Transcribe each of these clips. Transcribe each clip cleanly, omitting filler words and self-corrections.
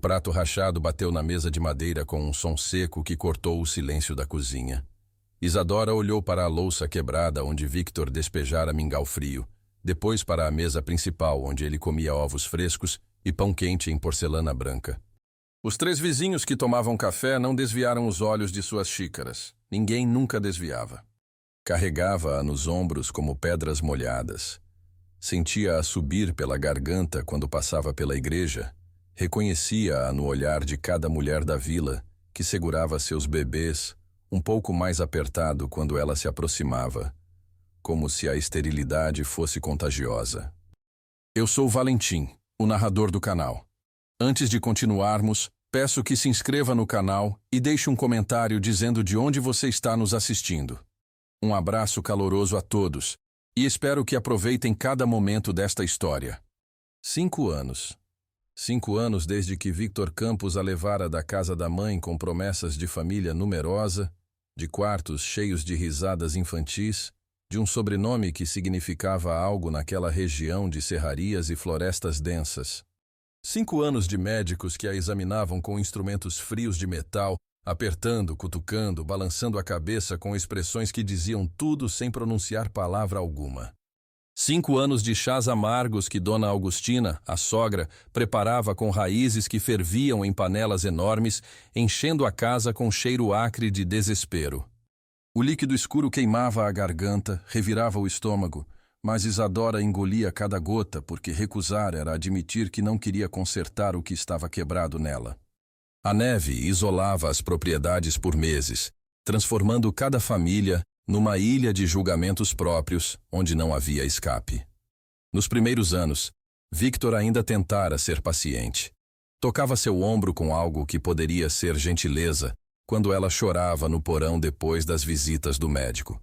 Prato rachado bateu na mesa de madeira com um som seco que cortou o silêncio da cozinha. Isadora olhou para a louça quebrada onde Victor despejara mingau frio, depois para a mesa principal onde ele comia ovos frescos e pão quente em porcelana branca. Os três vizinhos que tomavam café não desviaram os olhos de suas xícaras. Ninguém nunca desviava. Carregava-a nos ombros como pedras molhadas. Sentia-a subir pela garganta quando passava pela igreja. Reconhecia-a no olhar de cada mulher da vila, que segurava seus bebês, um pouco mais apertado quando ela se aproximava, como se a esterilidade fosse contagiosa. Eu sou Valentim, o narrador do canal. Antes de continuarmos, peço que se inscreva no canal e deixe um comentário dizendo de onde você está nos assistindo. Um abraço caloroso a todos e espero que aproveitem cada momento desta história. 5 anos. 5 anos desde que Victor Campos a levara da casa da mãe com promessas de família numerosa, de quartos cheios de risadas infantis, de um sobrenome que significava algo naquela região de serrarias e florestas densas. 5 anos de médicos que a examinavam com instrumentos frios de metal, apertando, cutucando, balançando a cabeça com expressões que diziam tudo sem pronunciar palavra alguma. 5 anos de chás amargos que Dona Augustina, a sogra, preparava com raízes que ferviam em panelas enormes, enchendo a casa com cheiro acre de desespero. O líquido escuro queimava a garganta, revirava o estômago, mas Isadora engolia cada gota porque recusar era admitir que não queria consertar o que estava quebrado nela. A neve isolava as propriedades por meses, transformando cada família numa ilha de julgamentos próprios, onde não havia escape. Nos primeiros anos, Victor ainda tentara ser paciente. Tocava seu ombro com algo que poderia ser gentileza, quando ela chorava no porão depois das visitas do médico.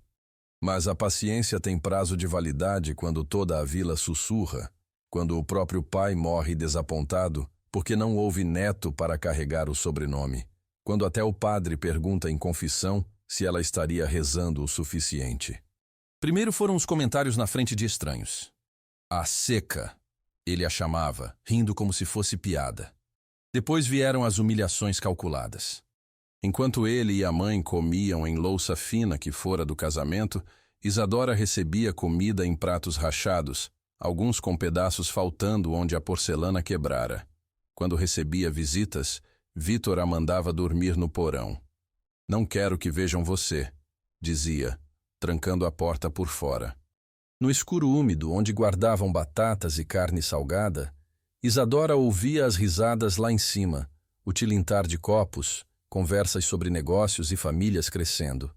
Mas a paciência tem prazo de validade quando toda a vila sussurra, quando o próprio pai morre desapontado porque não houve neto para carregar o sobrenome, quando até o padre pergunta em confissão se ela estaria rezando o suficiente. Primeiro foram os comentários na frente de estranhos. A seca, ele a chamava, rindo como se fosse piada. Depois vieram as humilhações calculadas. Enquanto ele e a mãe comiam em louça fina que fora do casamento, Isadora recebia comida em pratos rachados, alguns com pedaços faltando onde a porcelana quebrara. Quando recebia visitas, Victor a mandava dormir no porão. Não quero que vejam você, dizia, trancando a porta por fora. No escuro úmido, onde guardavam batatas e carne salgada, Isadora ouvia as risadas lá em cima, o tilintar de copos, conversas sobre negócios e famílias crescendo.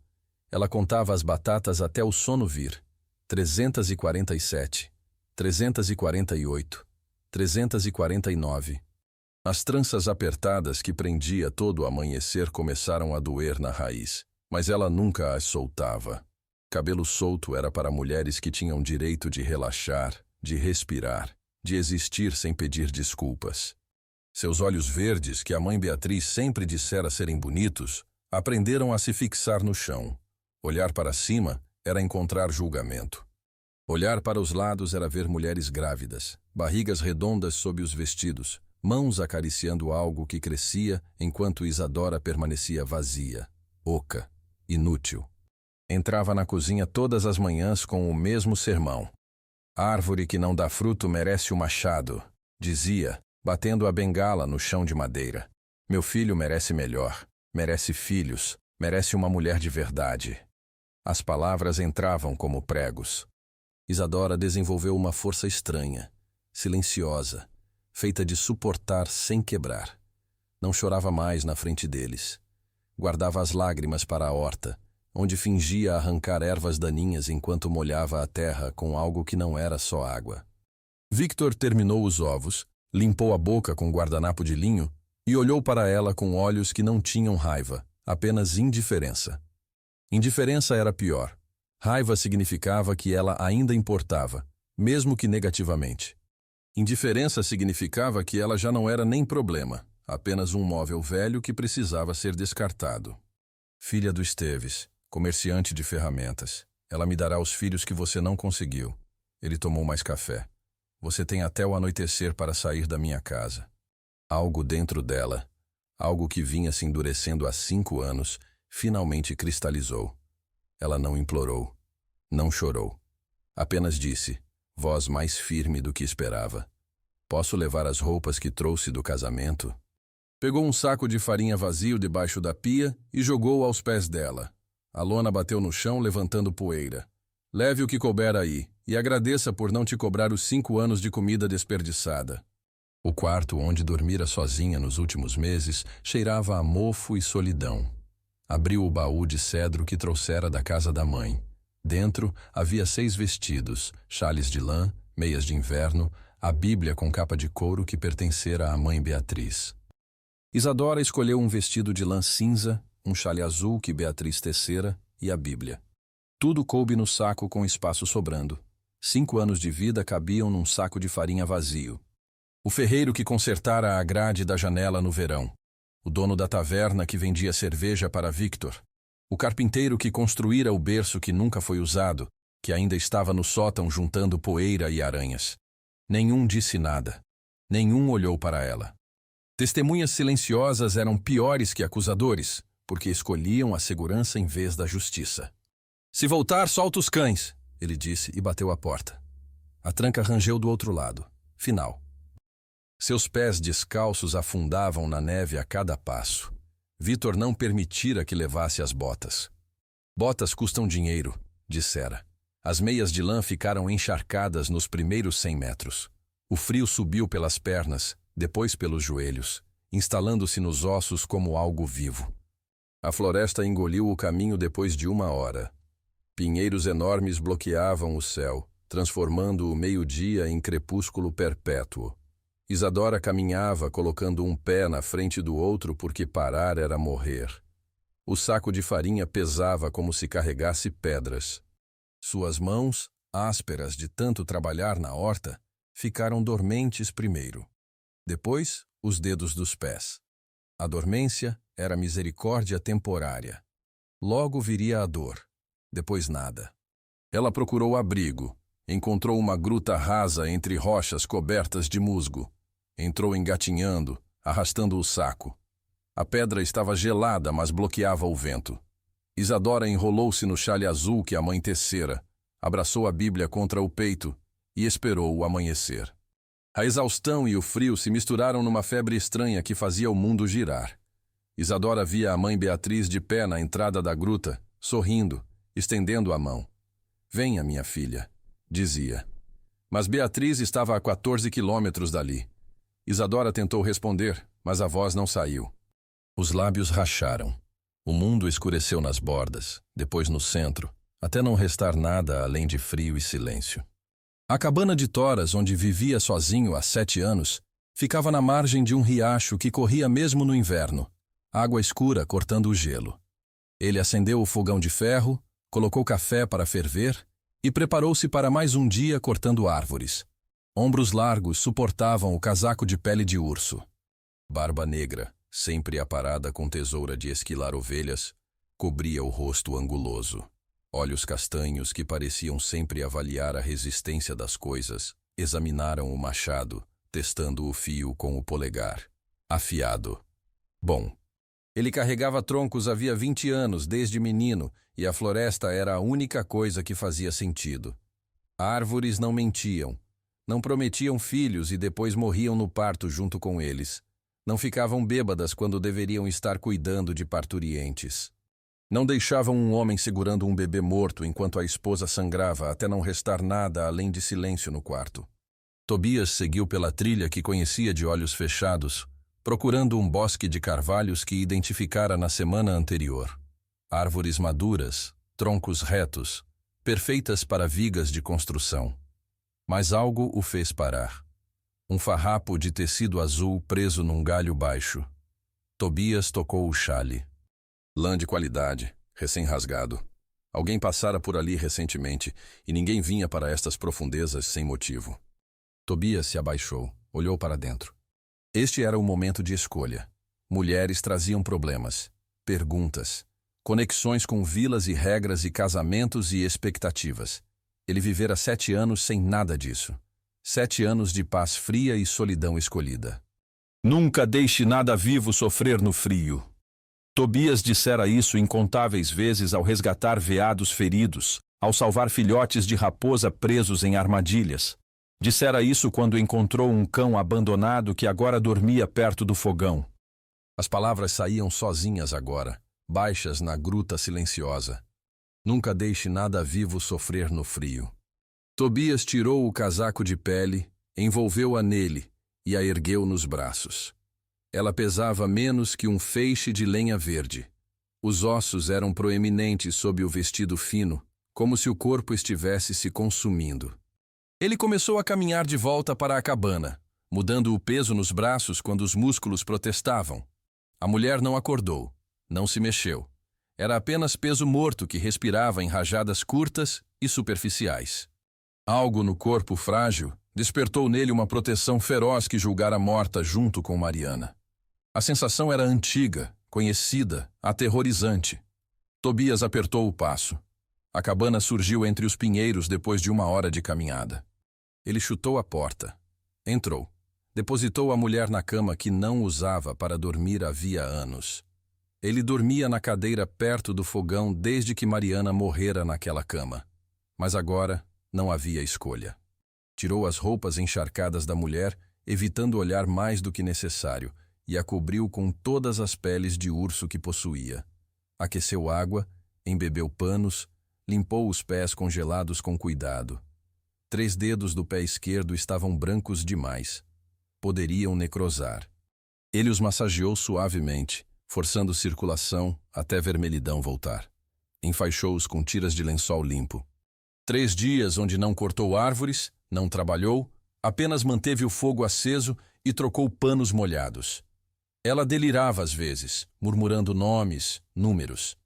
Ela contava as batatas até o sono vir. 347, 348, 349. As tranças apertadas que prendia todo o amanhecer começaram a doer na raiz, mas ela nunca as soltava. Cabelo solto era para mulheres que tinham direito de relaxar, de respirar, de existir sem pedir desculpas. Seus olhos verdes, que a mãe Beatriz sempre dissera serem bonitos, aprenderam a se fixar no chão. Olhar para cima era encontrar julgamento. Olhar para os lados era ver mulheres grávidas, barrigas redondas sob os vestidos, mãos acariciando algo que crescia enquanto Isadora permanecia vazia, oca, inútil. Entrava na cozinha todas as manhãs com o mesmo sermão. Árvore que não dá fruto merece o machado, dizia, batendo a bengala no chão de madeira. Meu filho merece melhor, merece filhos, merece uma mulher de verdade. As palavras entravam como pregos. Isadora desenvolveu uma força estranha, silenciosa, feita de suportar sem quebrar. Não chorava mais na frente deles. Guardava as lágrimas para a horta, onde fingia arrancar ervas daninhas enquanto molhava a terra com algo que não era só água. Victor terminou os ovos, limpou a boca com guardanapo de linho e olhou para ela com olhos que não tinham raiva, apenas indiferença. Indiferença era pior. Raiva significava que ela ainda importava, mesmo que negativamente. Indiferença significava que ela já não era nem problema, apenas um móvel velho que precisava ser descartado. Filha do Esteves, comerciante de ferramentas, ela me dará os filhos que você não conseguiu. Ele tomou mais café. Você tem até o anoitecer para sair da minha casa. Algo dentro dela, algo que vinha se endurecendo há 5 anos, finalmente cristalizou. Ela não implorou, não chorou. Apenas disse, voz mais firme do que esperava: posso levar as roupas que trouxe do casamento? Pegou um saco de farinha vazio debaixo da pia e jogou aos pés dela. A lona bateu no chão, levantando poeira. Leve o que couber aí, e agradeça por não te cobrar os 5 anos de comida desperdiçada. O quarto onde dormira sozinha nos últimos meses cheirava a mofo e solidão. Abriu o baú de cedro que trouxera da casa da mãe. Dentro havia 6 vestidos, xales de lã, meias de inverno, a Bíblia com capa de couro que pertencera à mãe Beatriz. Isadora escolheu um vestido de lã cinza, um xale azul que Beatriz tecera e a Bíblia. Tudo coube no saco com espaço sobrando. 5 anos de vida cabiam num saco de farinha vazio. O ferreiro que consertara a grade da janela no verão. O dono da taverna que vendia cerveja para Victor. O carpinteiro que construíra o berço que nunca foi usado, que ainda estava no sótão juntando poeira e aranhas. Nenhum disse nada. Nenhum olhou para ela. Testemunhas silenciosas eram piores que acusadores, porque escolhiam a segurança em vez da justiça. Se voltar, solta os cães, ele disse e bateu a porta. A tranca rangeu do outro lado. Final. Seus pés descalços afundavam na neve a cada passo. Victor não permitira que levasse as botas. Botas custam dinheiro, dissera. As meias de lã ficaram encharcadas nos primeiros 100 metros. O frio subiu pelas pernas, depois pelos joelhos, instalando-se nos ossos como algo vivo. A floresta engoliu o caminho depois de 1 hora. Pinheiros enormes bloqueavam o céu, transformando o meio-dia em crepúsculo perpétuo. Isadora caminhava colocando um pé na frente do outro porque parar era morrer. O saco de farinha pesava como se carregasse pedras. Suas mãos, ásperas de tanto trabalhar na horta, ficaram dormentes primeiro. Depois, os dedos dos pés. A dormência era misericórdia temporária. Logo viria a dor. Depois nada. Ela procurou abrigo. Encontrou uma gruta rasa entre rochas cobertas de musgo. Entrou engatinhando, arrastando o saco. A pedra estava gelada, mas bloqueava o vento. Isadora enrolou-se no xale azul que a mãe tecera, abraçou a Bíblia contra o peito e esperou o amanhecer. A exaustão e o frio se misturaram numa febre estranha que fazia o mundo girar. Isadora via a mãe Beatriz de pé na entrada da gruta, sorrindo, estendendo a mão. Venha, minha filha, dizia. Mas Beatriz estava a 14 quilômetros dali. Isadora tentou responder, mas a voz não saiu. Os lábios racharam. O mundo escureceu nas bordas, depois no centro, até não restar nada além de frio e silêncio. A cabana de toras, onde vivia sozinho há 7 anos, ficava na margem de um riacho que corria mesmo no inverno, água escura cortando o gelo. Ele acendeu o fogão de ferro, colocou café para ferver e preparou-se para mais um dia cortando árvores. Ombros largos suportavam o casaco de pele de urso. Barba negra, sempre aparada com tesoura de esquilar ovelhas, cobria o rosto anguloso. Olhos castanhos que pareciam sempre avaliar a resistência das coisas, examinaram o machado, testando o fio com o polegar. Afiado. Bom. Ele carregava troncos havia 20 anos, desde menino, e a floresta era a única coisa que fazia sentido. Árvores não mentiam. Não prometiam filhos e depois morriam no parto junto com eles. Não ficavam bêbadas quando deveriam estar cuidando de parturientes. Não deixavam um homem segurando um bebê morto enquanto a esposa sangrava até não restar nada além de silêncio no quarto. Tobias seguiu pela trilha que conhecia de olhos fechados, procurando um bosque de carvalhos que identificara na semana anterior. Árvores maduras, troncos retos, perfeitas para vigas de construção. Mas algo o fez parar. Um farrapo de tecido azul preso num galho baixo. Tobias tocou o xale. Lã de qualidade, recém-rasgado. Alguém passara por ali recentemente e ninguém vinha para estas profundezas sem motivo. Tobias se abaixou, olhou para dentro. Este era o momento de escolha. Mulheres traziam problemas, perguntas, conexões com vilas e regras e casamentos e expectativas. Ele vivera 7 anos sem nada disso. 7 anos de paz fria e solidão escolhida. Nunca deixe nada vivo sofrer no frio. Tobias dissera isso incontáveis vezes ao resgatar veados feridos, ao salvar filhotes de raposa presos em armadilhas. Dissera isso quando encontrou um cão abandonado que agora dormia perto do fogão. As palavras saíam sozinhas agora, baixas na gruta silenciosa. Nunca deixe nada vivo sofrer no frio. Tobias tirou o casaco de pele, envolveu-a nele e a ergueu nos braços. Ela pesava menos que um feixe de lenha verde. Os ossos eram proeminentes sob o vestido fino, como se o corpo estivesse se consumindo. Ele começou a caminhar de volta para a cabana, mudando o peso nos braços quando os músculos protestavam. A mulher não acordou, não se mexeu. Era apenas peso morto que respirava em rajadas curtas e superficiais. Algo no corpo frágil despertou nele uma proteção feroz que julgara morta junto com Mariana. A sensação era antiga, conhecida, aterrorizante. Tobias apertou o passo. A cabana surgiu entre os pinheiros depois de uma hora de caminhada. Ele chutou a porta. Entrou. Depositou a mulher na cama que não usava para dormir havia anos. Ele dormia na cadeira perto do fogão desde que Mariana morrera naquela cama. Mas agora não havia escolha. Tirou as roupas encharcadas da mulher, evitando olhar mais do que necessário, e a cobriu com todas as peles de urso que possuía. Aqueceu água, embebeu panos, limpou os pés congelados com cuidado. 3 dedos do pé esquerdo estavam brancos demais. Poderiam necrosar. Ele os massageou suavemente, forçando circulação até vermelhidão voltar. Enfaixou-os com tiras de lençol limpo. 3 dias onde não cortou árvores, não trabalhou, apenas manteve o fogo aceso e trocou panos molhados. Ela delirava às vezes, murmurando nomes, números.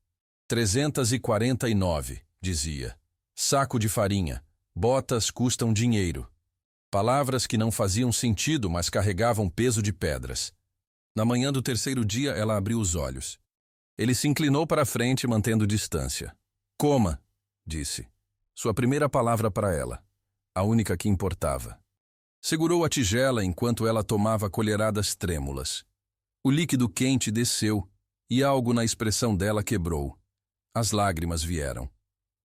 349, dizia. Saco de farinha. Botas custam dinheiro. Palavras que não faziam sentido, mas carregavam peso de pedras. Na manhã do 3º dia, ela abriu os olhos. Ele se inclinou para a frente, mantendo distância. Coma, disse. Sua primeira palavra para ela. A única que importava. Segurou a tigela enquanto ela tomava colheradas trêmulas. O líquido quente desceu e algo na expressão dela quebrou. As lágrimas vieram.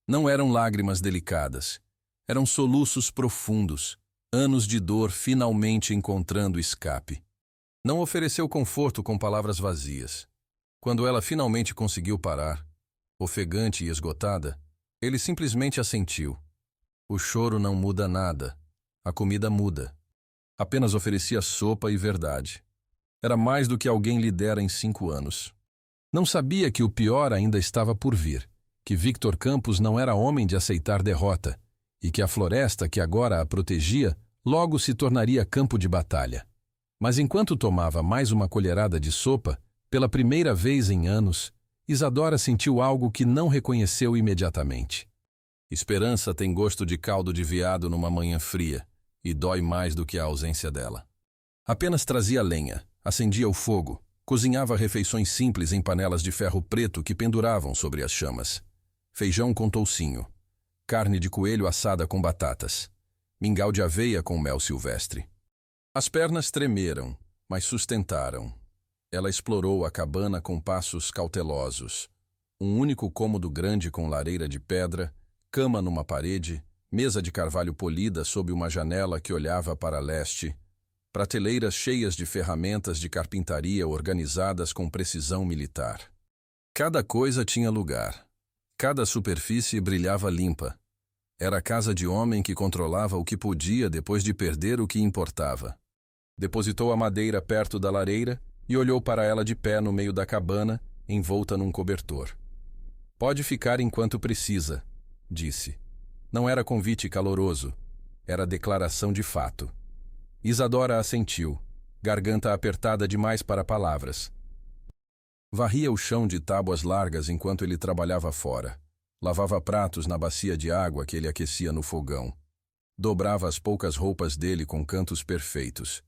Não eram lágrimas delicadas. Eram soluços profundos, anos de dor finalmente encontrando escape. Não ofereceu conforto com palavras vazias. Quando ela finalmente conseguiu parar, ofegante e esgotada, ele simplesmente assentiu. O choro não muda nada. A comida muda. Apenas oferecia sopa e verdade. Era mais do que alguém lhe dera em 5 anos. Não sabia que o pior ainda estava por vir, que Victor Campos não era homem de aceitar derrota, e que a floresta que agora a protegia logo se tornaria campo de batalha. Mas enquanto tomava mais uma colherada de sopa, pela primeira vez em anos, Isadora sentiu algo que não reconheceu imediatamente. Esperança tem gosto de caldo de veado numa manhã fria, e dói mais do que a ausência dela. Apenas trazia lenha, acendia o fogo, cozinhava refeições simples em panelas de ferro preto que penduravam sobre as chamas. Feijão com toucinho, carne de coelho assada com batatas, mingau de aveia com mel silvestre. As pernas tremeram, mas sustentaram. Ela explorou a cabana com passos cautelosos. Um único cômodo grande com lareira de pedra, cama numa parede, mesa de carvalho polida sob uma janela que olhava para leste, prateleiras cheias de ferramentas de carpintaria organizadas com precisão militar. Cada coisa tinha lugar. Cada superfície brilhava limpa. Era a casa de homem que controlava o que podia depois de perder o que importava. Depositou a madeira perto da lareira e olhou para ela de pé no meio da cabana, envolta num cobertor. Pode ficar enquanto precisa, disse. Não era convite caloroso, era declaração de fato. Isadora assentiu, garganta apertada demais para palavras. Varria o chão de tábuas largas enquanto ele trabalhava fora. Lavava pratos na bacia de água que ele aquecia no fogão. Dobrava as poucas roupas dele com cantos perfeitos.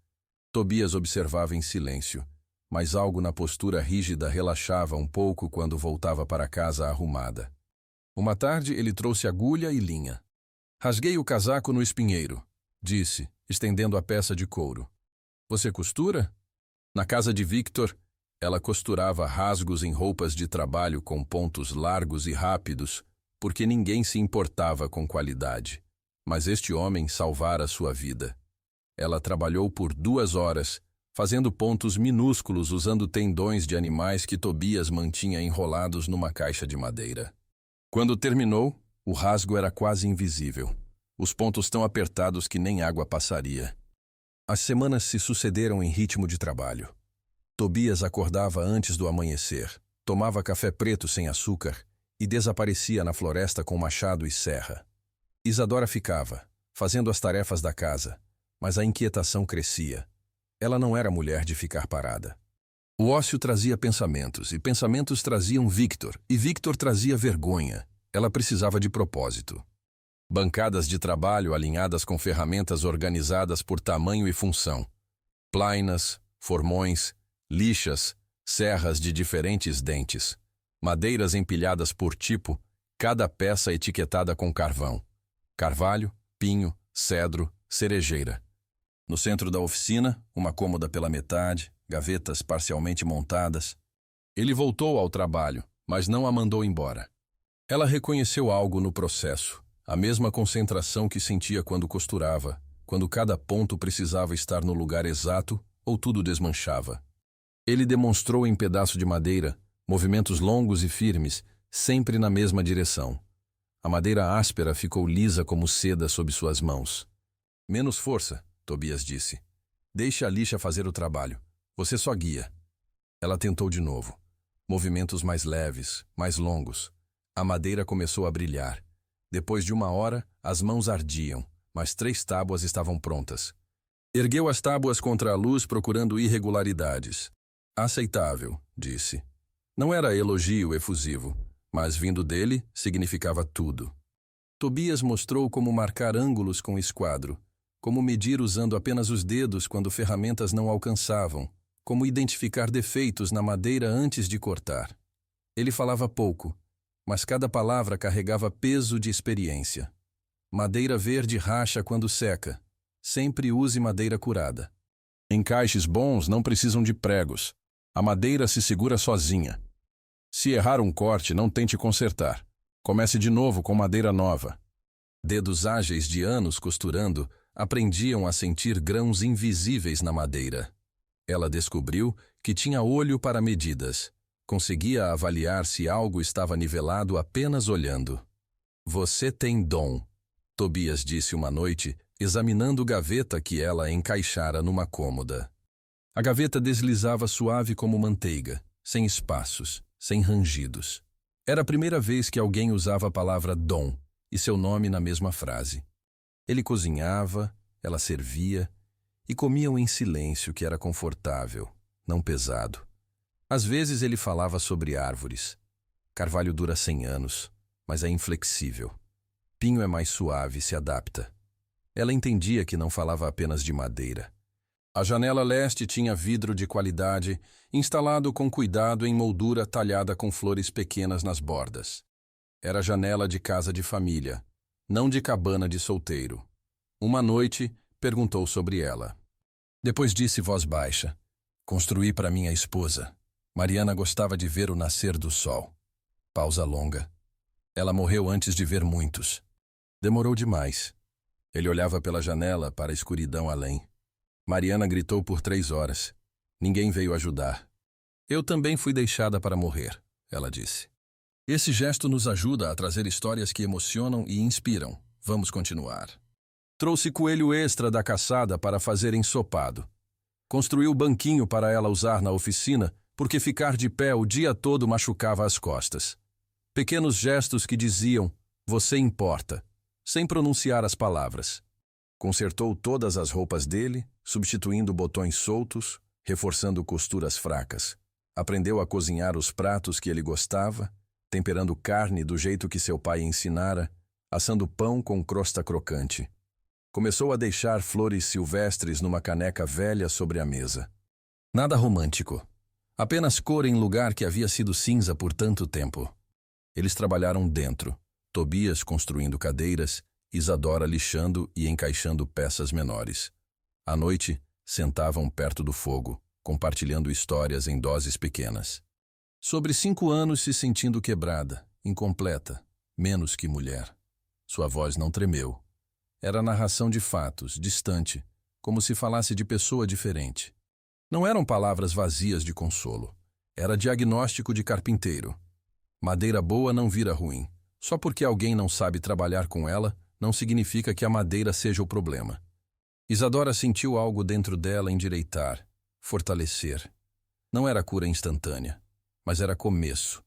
Tobias observava em silêncio, mas algo na postura rígida relaxava um pouco quando voltava para casa arrumada. Uma tarde ele trouxe agulha e linha. Rasguei o casaco no espinheiro, disse, estendendo a peça de couro. Você costura? Na casa de Victor, ela costurava rasgos em roupas de trabalho com pontos largos e rápidos, porque ninguém se importava com qualidade. Mas este homem salvara sua vida. Ela trabalhou por 2 horas, fazendo pontos minúsculos usando tendões de animais que Tobias mantinha enrolados numa caixa de madeira. Quando terminou, o rasgo era quase invisível. Os pontos tão apertados que nem água passaria. As semanas se sucederam em ritmo de trabalho. Tobias acordava antes do amanhecer, tomava café preto sem açúcar e desaparecia na floresta com machado e serra. Isadora ficava, fazendo as tarefas da casa, mas a inquietação crescia. Ela não era mulher de ficar parada. O ócio trazia pensamentos, e pensamentos traziam Victor, e Victor trazia vergonha. Ela precisava de propósito. Bancadas de trabalho alinhadas com ferramentas organizadas por tamanho e função. Plainas, formões, lixas, serras de diferentes dentes. Madeiras empilhadas por tipo, cada peça etiquetada com carvão. Carvalho, pinho, cedro, cerejeira. No centro da oficina, uma cômoda pela metade, gavetas parcialmente montadas. Ele voltou ao trabalho, mas não a mandou embora. Ela reconheceu algo no processo, a mesma concentração que sentia quando costurava, quando cada ponto precisava estar no lugar exato ou tudo desmanchava. Ele demonstrou em pedaço de madeira, movimentos longos e firmes, sempre na mesma direção. A madeira áspera ficou lisa como seda sob suas mãos. Menos força, Tobias disse. Deixe a lixa fazer o trabalho. Você só guia. Ela tentou de novo. Movimentos mais leves, mais longos. A madeira começou a brilhar. Depois de 1 hora, as mãos ardiam, mas 3 tábuas estavam prontas. Ergueu as tábuas contra a luz procurando irregularidades. Aceitável, disse. Não era elogio efusivo, mas vindo dele, significava tudo. Tobias mostrou como marcar ângulos com esquadro, como medir usando apenas os dedos quando ferramentas não alcançavam, como identificar defeitos na madeira antes de cortar. Ele falava pouco, mas cada palavra carregava peso de experiência. Madeira verde racha quando seca. Sempre use madeira curada. Encaixes bons não precisam de pregos. A madeira se segura sozinha. Se errar um corte, não tente consertar. Comece de novo com madeira nova. Dedos ágeis de anos costurando aprendiam a sentir grãos invisíveis na madeira. Ela descobriu que tinha olho para medidas. Conseguia avaliar se algo estava nivelado apenas olhando. Você tem dom, Tobias disse uma noite, examinando gaveta que ela encaixara numa cômoda. A gaveta deslizava suave como manteiga, sem espaços, sem rangidos. Era a primeira vez que alguém usava a palavra dom e seu nome na mesma frase. Ele cozinhava, ela servia e comiam em silêncio, que era confortável, não pesado. Às vezes ele falava sobre árvores. Carvalho dura 100 anos, mas é inflexível. Pinho é mais suave e se adapta. Ela entendia que não falava apenas de madeira. A janela leste tinha vidro de qualidade, instalado com cuidado em moldura talhada com flores pequenas nas bordas. Era janela de casa de família, não de cabana de solteiro. Uma noite, perguntou sobre ela. Depois disse voz baixa: construí para minha esposa. Mariana gostava de ver o nascer do sol. Pausa longa. Ela morreu antes de ver muitos. Demorou demais. Ele olhava pela janela para a escuridão além. Mariana gritou por 3 horas. Ninguém veio ajudar. Eu também fui deixada para morrer, ela disse. Esse gesto nos ajuda a trazer histórias que emocionam e inspiram. Vamos continuar. Trouxe coelho extra da caçada para fazer ensopado. Construiu banquinho para ela usar na oficina, porque ficar de pé o dia todo machucava as costas. Pequenos gestos que diziam, você importa, sem pronunciar as palavras. Consertou todas as roupas dele, substituindo botões soltos, reforçando costuras fracas. Aprendeu a cozinhar os pratos que ele gostava, temperando carne do jeito que seu pai ensinara, assando pão com crosta crocante. Começou a deixar flores silvestres numa caneca velha sobre a mesa. Nada romântico. Apenas cor em lugar que havia sido cinza por tanto tempo. Eles trabalharam dentro, Tobias construindo cadeiras, Isadora lixando e encaixando peças menores. À noite, sentavam perto do fogo, compartilhando histórias em doses pequenas. Sobre 5 anos se sentindo quebrada, incompleta, menos que mulher. Sua voz não tremeu. Era narração de fatos, distante, como se falasse de pessoa diferente. Não eram palavras vazias de consolo. Era diagnóstico de carpinteiro. Madeira boa não vira ruim. Só porque alguém não sabe trabalhar com ela, não significa que a madeira seja o problema. Isadora sentiu algo dentro dela endireitar, fortalecer. Não era cura instantânea, mas era começo.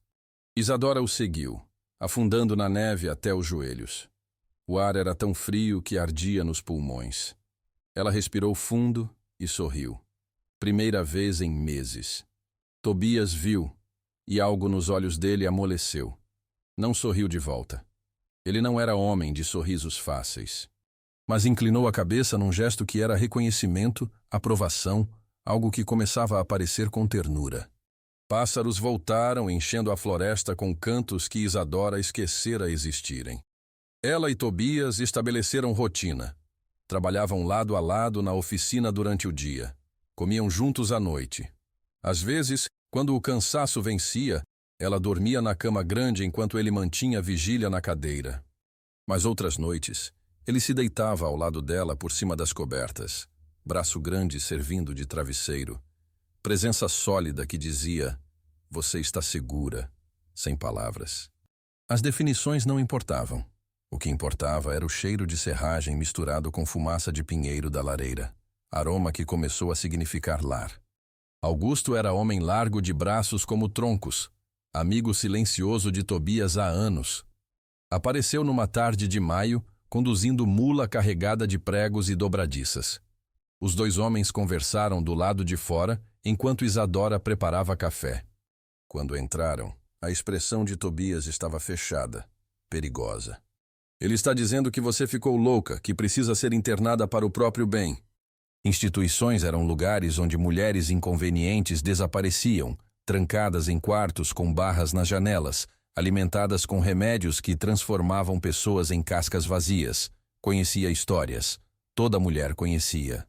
Isadora o seguiu, afundando na neve até os joelhos. O ar era tão frio que ardia nos pulmões. Ela respirou fundo e sorriu. Primeira vez em meses. Tobias viu, e algo nos olhos dele amoleceu. Não sorriu de volta. Ele não era homem de sorrisos fáceis. Mas inclinou a cabeça num gesto que era reconhecimento, aprovação, algo que começava a aparecer com ternura. Pássaros voltaram, enchendo a floresta com cantos que Isadora esquecera existirem. Ela e Tobias estabeleceram rotina. Trabalhavam lado a lado na oficina durante o dia. Comiam juntos à noite. Às vezes, quando o cansaço vencia, ela dormia na cama grande enquanto ele mantinha vigília na cadeira. Mas outras noites, ele se deitava ao lado dela por cima das cobertas, braço grande servindo de travesseiro. Presença sólida que dizia, você está segura, sem palavras. As definições não importavam. O que importava era o cheiro de serragem misturado com fumaça de pinheiro da lareira, aroma que começou a significar lar. Augusto era homem largo de braços como troncos, amigo silencioso de Tobias há anos. Apareceu numa tarde de maio, conduzindo mula carregada de pregos e dobradiças. Os 2 homens conversaram do lado de fora, enquanto Isadora preparava café. Quando entraram, a expressão de Tobias estava fechada, perigosa. Ele está dizendo que você ficou louca, que precisa ser internada para o próprio bem. Instituições eram lugares onde mulheres inconvenientes desapareciam, trancadas em quartos com barras nas janelas, alimentadas com remédios que transformavam pessoas em cascas vazias. Conhecia histórias. Toda mulher conhecia.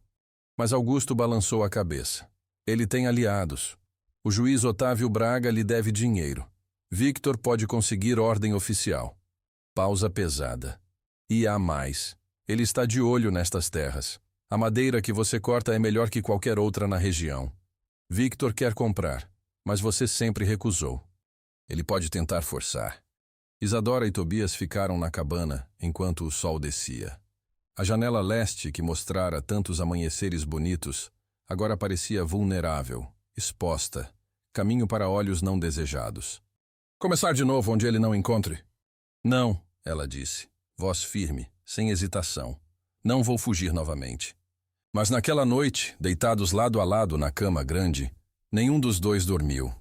Mas Augusto balançou a cabeça. Ele tem aliados. O juiz Otávio Braga lhe deve dinheiro. Victor pode conseguir ordem oficial. Pausa pesada. E há mais. Ele está de olho nestas terras. A madeira que você corta é melhor que qualquer outra na região. Victor quer comprar, mas você sempre recusou. Ele pode tentar forçar. Isadora e Tobias ficaram na cabana enquanto o sol descia. A janela leste, que mostrara tantos amanheceres bonitos, agora parecia vulnerável, exposta, caminho para olhos não desejados. Começar de novo onde ele não encontre? Não, ela disse, voz firme, sem hesitação. Não vou fugir novamente. Mas naquela noite, deitados lado a lado na cama grande, nenhum dos 2 dormiu.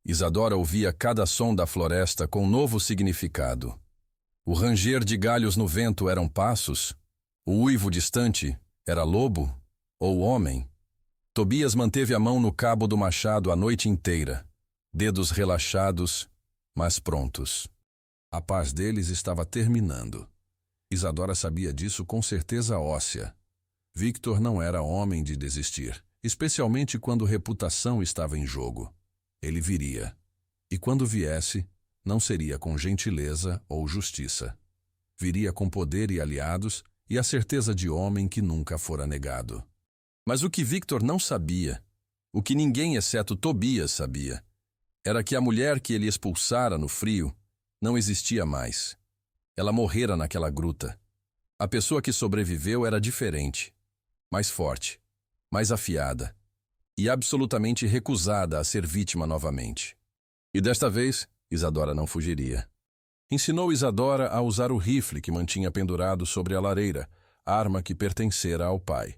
Isadora ouvia cada som da floresta com novo significado. O ranger de galhos no vento eram passos? O uivo distante era lobo ou homem? Tobias manteve a mão no cabo do machado a noite inteira, dedos relaxados, mas prontos. A paz deles estava terminando. Isadora sabia disso com certeza óssea. Victor não era homem de desistir, especialmente quando reputação estava em jogo. Ele viria. E quando viesse, não seria com gentileza ou justiça. Viria com poder e aliados e a certeza de homem que nunca fora negado. Mas o que Victor não sabia, o que ninguém exceto Tobias sabia, era que a mulher que ele expulsara no frio não existia mais. Ela morrera naquela gruta. A pessoa que sobreviveu era diferente, mais forte, mais afiada e absolutamente recusada a ser vítima novamente. E desta vez, Isadora não fugiria. Ensinou Isadora a usar o rifle que mantinha pendurado sobre a lareira, arma que pertencera ao pai.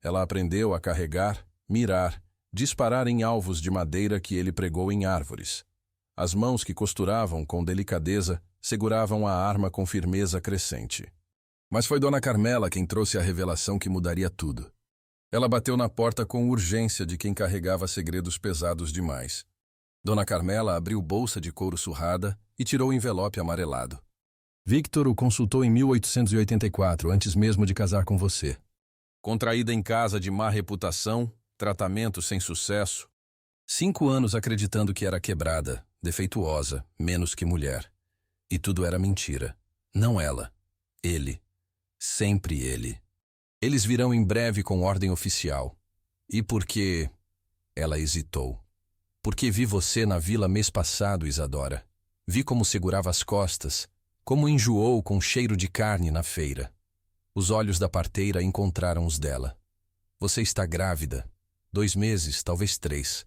Ela aprendeu a carregar, mirar, disparar em alvos de madeira que ele pregou em árvores. As mãos que costuravam com delicadeza seguravam a arma com firmeza crescente. Mas foi Dona Carmela quem trouxe a revelação que mudaria tudo. Ela bateu na porta com urgência de quem carregava segredos pesados demais. Dona Carmela abriu bolsa de couro surrada e tirou o envelope amarelado. Victor o consultou em 1884, antes mesmo de casar com você. Contraída em casa de má reputação, tratamento sem sucesso. 5 anos acreditando que era quebrada, defeituosa, menos que mulher. E tudo era mentira. Não ela. Ele. Sempre ele. Eles virão em breve com ordem oficial. E por que... Ela hesitou. Porque vi você na vila mês passado, Isadora. Vi como segurava as costas, como enjoou com cheiro de carne na feira. Os olhos da parteira encontraram os dela. Você está grávida. 2 meses, talvez 3.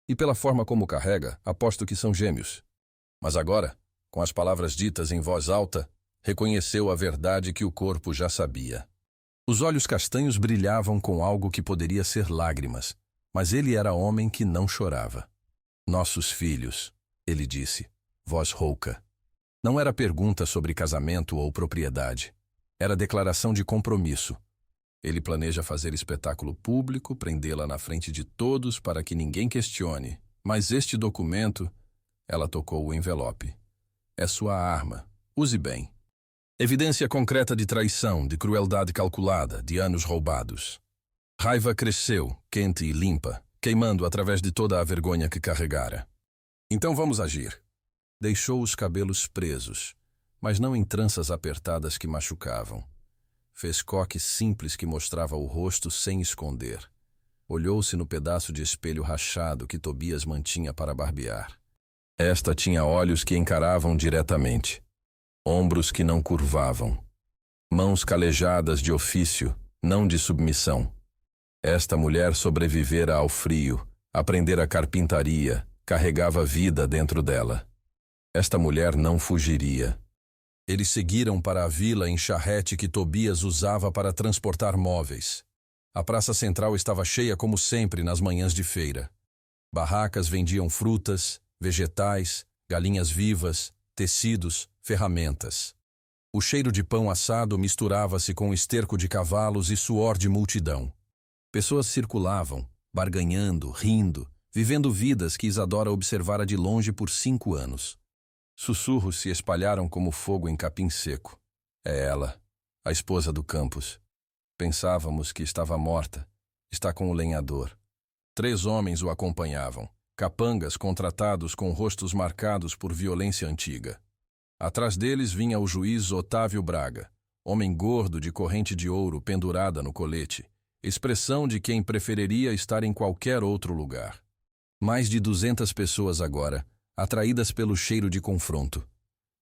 E pela forma como carrega, aposto que são gêmeos. Mas agora, com as palavras ditas em voz alta, reconheceu a verdade que o corpo já sabia. Os olhos castanhos brilhavam com algo que poderia ser lágrimas, mas ele era homem que não chorava. Nossos filhos, ele disse, voz rouca. Não era pergunta sobre casamento ou propriedade. Era declaração de compromisso. Ele planeja fazer espetáculo público, prendê-la na frente de todos para que ninguém questione. Mas este documento... Ela tocou o envelope. É sua arma. Use bem. Evidência concreta de traição, de crueldade calculada, de anos roubados. Raiva cresceu, quente e limpa, queimando através de toda a vergonha que carregara. Então vamos agir. Deixou os cabelos presos, mas não em tranças apertadas que machucavam. Fez coque simples que mostrava o rosto sem esconder. Olhou-se no pedaço de espelho rachado que Tobias mantinha para barbear. Esta tinha olhos que encaravam diretamente. Ombros que não curvavam. Mãos calejadas de ofício, não de submissão. Esta mulher sobrevivera ao frio, aprendera carpintaria, carregava vida dentro dela. Esta mulher não fugiria. Eles seguiram para a vila em charrete que Tobias usava para transportar móveis. A praça central estava cheia como sempre nas manhãs de feira. Barracas vendiam frutas, vegetais, galinhas vivas, tecidos, ferramentas. O cheiro de pão assado misturava-se com o esterco de cavalos e suor de multidão. Pessoas circulavam, barganhando, rindo, vivendo vidas que Isadora observara de longe por 5 anos. Sussurros se espalharam como fogo em capim seco. É ela, a esposa do Campos. Pensávamos que estava morta. Está com o lenhador. 3 homens o acompanhavam, capangas contratados com rostos marcados por violência antiga. Atrás deles vinha o juiz Otávio Braga, homem gordo de corrente de ouro pendurada no colete, expressão de quem preferiria estar em qualquer outro lugar. Mais de 200 pessoas agora, atraídas pelo cheiro de confronto.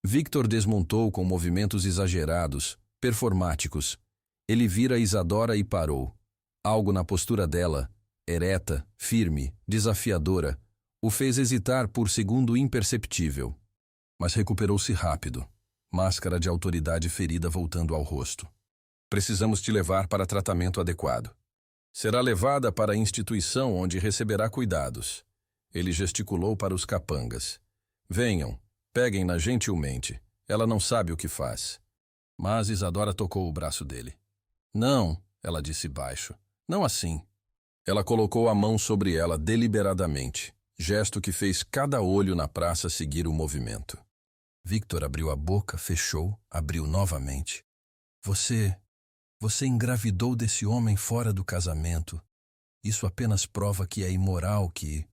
Victor desmontou com movimentos exagerados, performáticos. Ele vira Isadora e parou. Algo na postura dela, ereta, firme, desafiadora, o fez hesitar por segundo imperceptível. Mas recuperou-se rápido, máscara de autoridade ferida voltando ao rosto. Precisamos te levar para tratamento adequado. Será levada para a instituição onde receberá cuidados. Ele gesticulou para os capangas. Venham, peguem-na gentilmente. Ela não sabe o que faz. Mas Isadora tocou o braço dele. Não, ela disse baixo. Não assim. Ela colocou a mão sobre ela deliberadamente, gesto que fez cada olho na praça seguir o movimento. Victor abriu a boca, fechou, abriu novamente. Você engravidou desse homem fora do casamento. Isso apenas prova que é imoral que...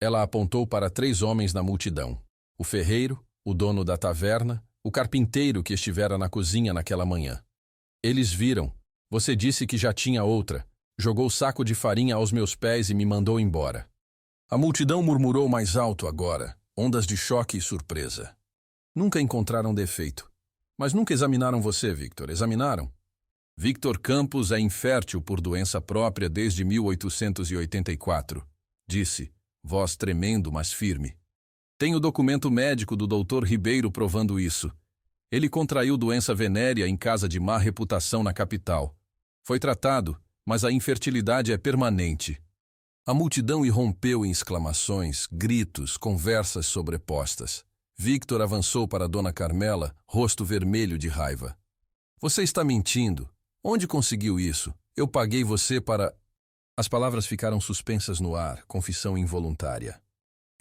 Ela apontou para 3 homens na multidão. O ferreiro, o dono da taverna, o carpinteiro que estivera na cozinha naquela manhã. Eles viram. Você disse que já tinha outra. Jogou saco de farinha aos meus pés e me mandou embora. A multidão murmurou mais alto agora, ondas de choque e surpresa. Nunca encontraram defeito. Mas nunca examinaram você, Victor. Examinaram? Victor Campos é infértil por doença própria desde 1884, disse, voz tremendo, mas firme. Tenho documento médico do Dr. Ribeiro provando isso. Ele contraiu doença venérea em casa de má reputação na capital. Foi tratado, mas a infertilidade é permanente. A multidão irrompeu em exclamações, gritos, conversas sobrepostas. Victor avançou para Dona Carmela, rosto vermelho de raiva. Você está mentindo. Onde conseguiu isso? Eu paguei você para... As palavras ficaram suspensas no ar, confissão involuntária.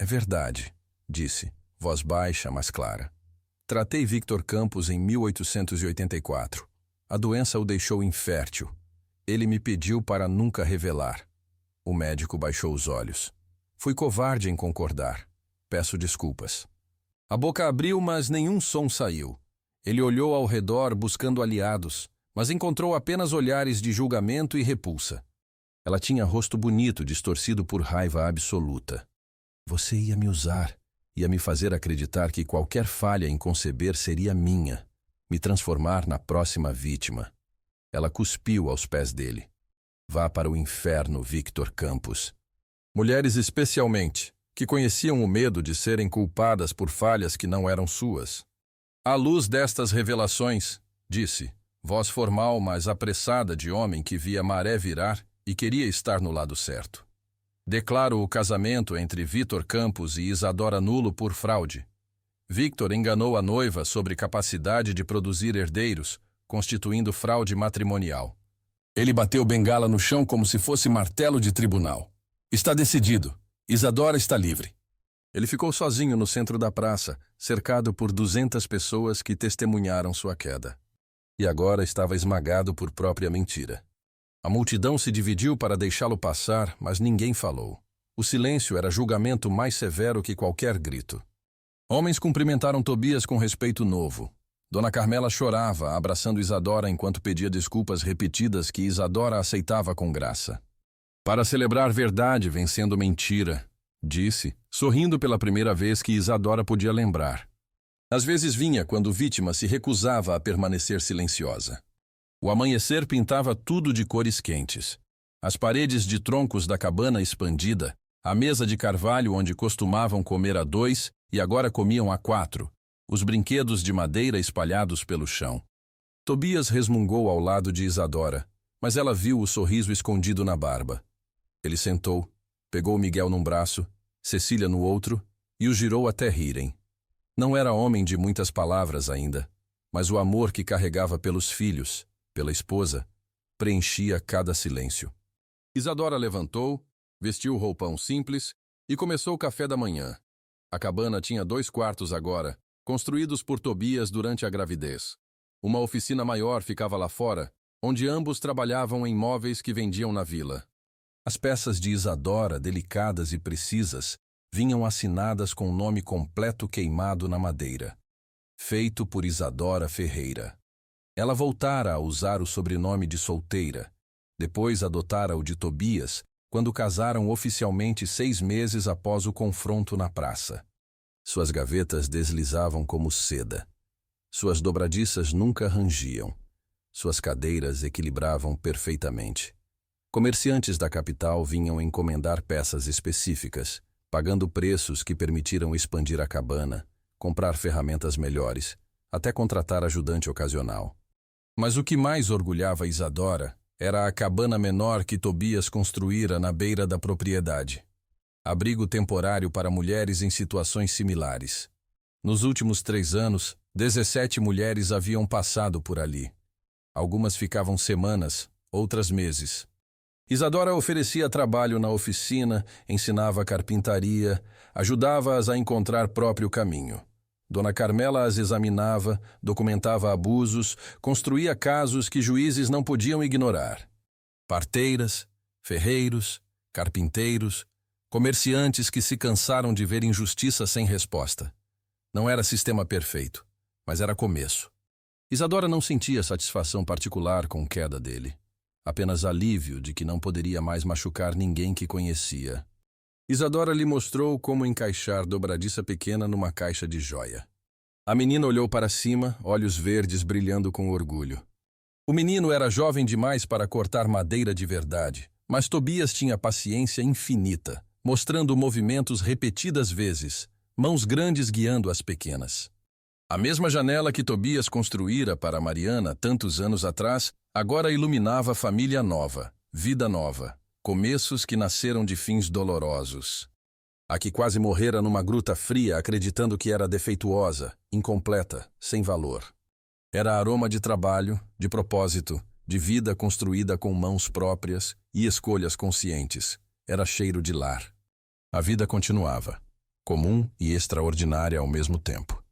É verdade, disse, voz baixa, mas clara. Tratei Victor Campos em 1884. A doença o deixou infértil. Ele me pediu para nunca revelar. O médico baixou os olhos. Fui covarde em concordar. Peço desculpas. A boca abriu, mas nenhum som saiu. Ele olhou ao redor buscando aliados, mas encontrou apenas olhares de julgamento e repulsa. Ela tinha rosto bonito, distorcido por raiva absoluta. Você ia me usar, ia me fazer acreditar que qualquer falha em conceber seria minha, me transformar na próxima vítima. Ela cuspiu aos pés dele. Vá para o inferno, Victor Campos. Mulheres especialmente, que conheciam o medo de serem culpadas por falhas que não eram suas. À luz destas revelações, disse, voz formal, mas apressada de homem que via maré virar e queria estar no lado certo. Declaro o casamento entre Victor Campos e Isadora nulo por fraude. Victor enganou a noiva sobre capacidade de produzir herdeiros, constituindo fraude matrimonial. Ele bateu bengala no chão como se fosse martelo de tribunal. Está decidido. Isadora está livre. Ele ficou sozinho no centro da praça, cercado por 200 pessoas que testemunharam sua queda. E agora estava esmagado por própria mentira. A multidão se dividiu para deixá-lo passar, mas ninguém falou. O silêncio era julgamento mais severo que qualquer grito. Homens cumprimentaram Tobias com respeito novo. Dona Carmela chorava, abraçando Isadora enquanto pedia desculpas repetidas que Isadora aceitava com graça. Para celebrar verdade vencendo mentira, disse, sorrindo pela primeira vez que Isadora podia lembrar. Às vezes vinha quando vítima se recusava a permanecer silenciosa. O amanhecer pintava tudo de cores quentes. As paredes de troncos da cabana expandida, a mesa de carvalho onde costumavam comer a 2 e agora comiam a 4, os brinquedos de madeira espalhados pelo chão. Tobias resmungou ao lado de Isadora, mas ela viu o sorriso escondido na barba. Ele sentou, pegou Miguel num braço, Cecília no outro e os girou até rirem. Não era homem de muitas palavras ainda, mas o amor que carregava pelos filhos, pela esposa, preenchia cada silêncio. Isadora levantou, vestiu o roupão simples e começou o café da manhã. A cabana tinha 2 quartos agora, construídos por Tobias durante a gravidez. Uma oficina maior ficava lá fora, onde ambos trabalhavam em móveis que vendiam na vila. As peças de Isadora, delicadas e precisas, vinham assinadas com o nome completo queimado na madeira. Feito por Isadora Ferreira. Ela voltara a usar o sobrenome de solteira. Depois adotara o de Tobias, quando casaram oficialmente 6 meses após o confronto na praça. Suas gavetas deslizavam como seda. Suas dobradiças nunca rangiam. Suas cadeiras equilibravam perfeitamente. Comerciantes da capital vinham encomendar peças específicas, pagando preços que permitiram expandir a cabana, comprar ferramentas melhores, até contratar ajudante ocasional. Mas o que mais orgulhava Isadora era a cabana menor que Tobias construíra na beira da propriedade. Abrigo temporário para mulheres em situações similares. Nos últimos 3 anos, 17 mulheres haviam passado por ali. Algumas ficavam semanas, outras meses. Isadora oferecia trabalho na oficina, ensinava carpintaria, ajudava-as a encontrar próprio caminho. Dona Carmela as examinava, documentava abusos, construía casos que juízes não podiam ignorar. Parteiras, ferreiros, carpinteiros, comerciantes que se cansaram de ver injustiça sem resposta. Não era sistema perfeito, mas era começo. Isadora não sentia satisfação particular com a queda dele. Apenas alívio de que não poderia mais machucar ninguém que conhecia. Isadora lhe mostrou como encaixar dobradiça pequena numa caixa de joia. A menina olhou para cima, olhos verdes brilhando com orgulho. O menino era jovem demais para cortar madeira de verdade, mas Tobias tinha paciência infinita, mostrando movimentos repetidas vezes, mãos grandes guiando as pequenas. A mesma janela que Tobias construíra para Mariana tantos anos atrás, agora iluminava família nova, vida nova, começos que nasceram de fins dolorosos. A que quase morrera numa gruta fria acreditando que era defeituosa, incompleta, sem valor. Era aroma de trabalho, de propósito, de vida construída com mãos próprias e escolhas conscientes. Era cheiro de lar. A vida continuava, comum e extraordinária ao mesmo tempo.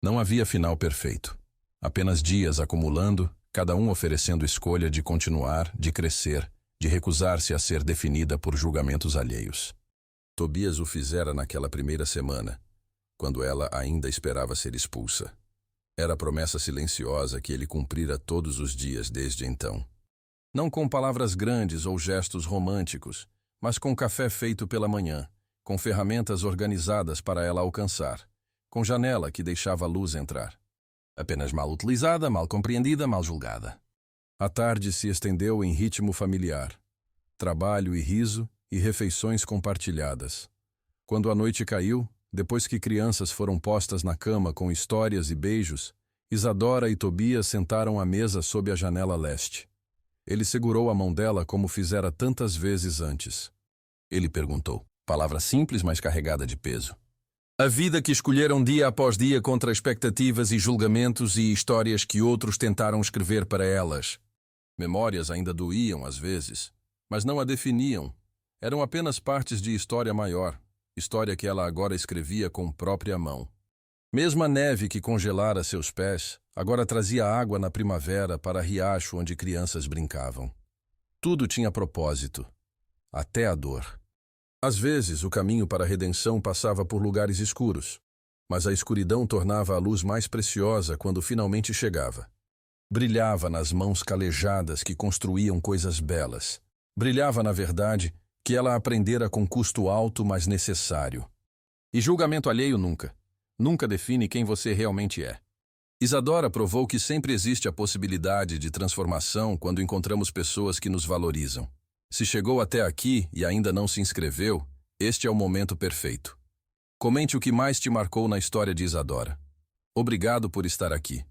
Não havia final perfeito. Apenas dias acumulando, cada um oferecendo escolha de continuar, de crescer, de recusar-se a ser definida por julgamentos alheios. Tobias o fizera naquela primeira semana, quando ela ainda esperava ser expulsa. Era a promessa silenciosa que ele cumprira todos os dias desde então. Não com palavras grandes ou gestos românticos, mas com café feito pela manhã, com ferramentas organizadas para ela alcançar, com janela que deixava a luz entrar. Apenas mal utilizada, mal compreendida, mal julgada. A tarde se estendeu em ritmo familiar. Trabalho e riso e refeições compartilhadas. Quando a noite caiu, depois que crianças foram postas na cama com histórias e beijos, Isadora e Tobias sentaram à mesa sob a janela leste. Ele segurou a mão dela como fizera tantas vezes antes. Ele perguntou, palavra simples, mas carregada de peso. A vida que escolheram dia após dia contra expectativas e julgamentos e histórias que outros tentaram escrever para elas. Memórias ainda doíam às vezes, mas não a definiam. Eram apenas partes de história maior, história que ela agora escrevia com própria mão. Mesmo a neve que congelara seus pés, agora trazia água na primavera para riacho onde crianças brincavam. Tudo tinha propósito, até a dor. Às vezes, o caminho para a redenção passava por lugares escuros, mas a escuridão tornava a luz mais preciosa quando finalmente chegava. Brilhava nas mãos calejadas que construíam coisas belas. Brilhava, na verdade, que ela aprendera com custo alto, mas necessário. E julgamento alheio nunca. Nunca define quem você realmente é. Isadora provou que sempre existe a possibilidade de transformação quando encontramos pessoas que nos valorizam. Se chegou até aqui e ainda não se inscreveu, este é o momento perfeito. Comente o que mais te marcou na história de Isadora. Obrigado por estar aqui.